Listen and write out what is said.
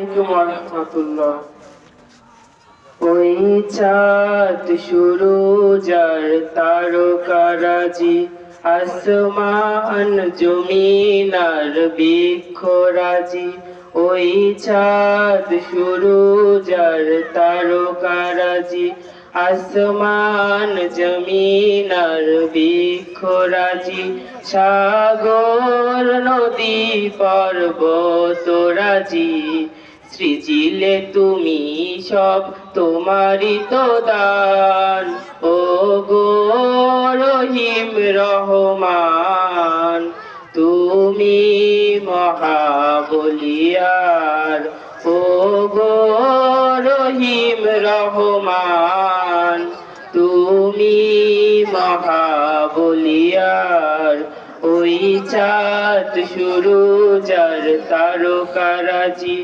আলাইকুম ওয়া রাহমাতুল্লাহ। ওই চাঁদ সুরুজ আর তারকারাজি, আসমান জমিন আর বৃক্ষরাজি। ওই চাঁদ সুরুজ আর তারকারাজি, আসমান জমিন আর বৃক্ষরাজি। সাগর নদী পর্বতরাজি, সৃজিলে তুমি সব তোমারই তো দান। ও গো রহিম রহমান, তুমি মহাবলিয়ার। ও গো রহিম রহমান, তুমি মহাবলিয়ার। ওই চাঁদ সুরুজ আর তারকারাজি,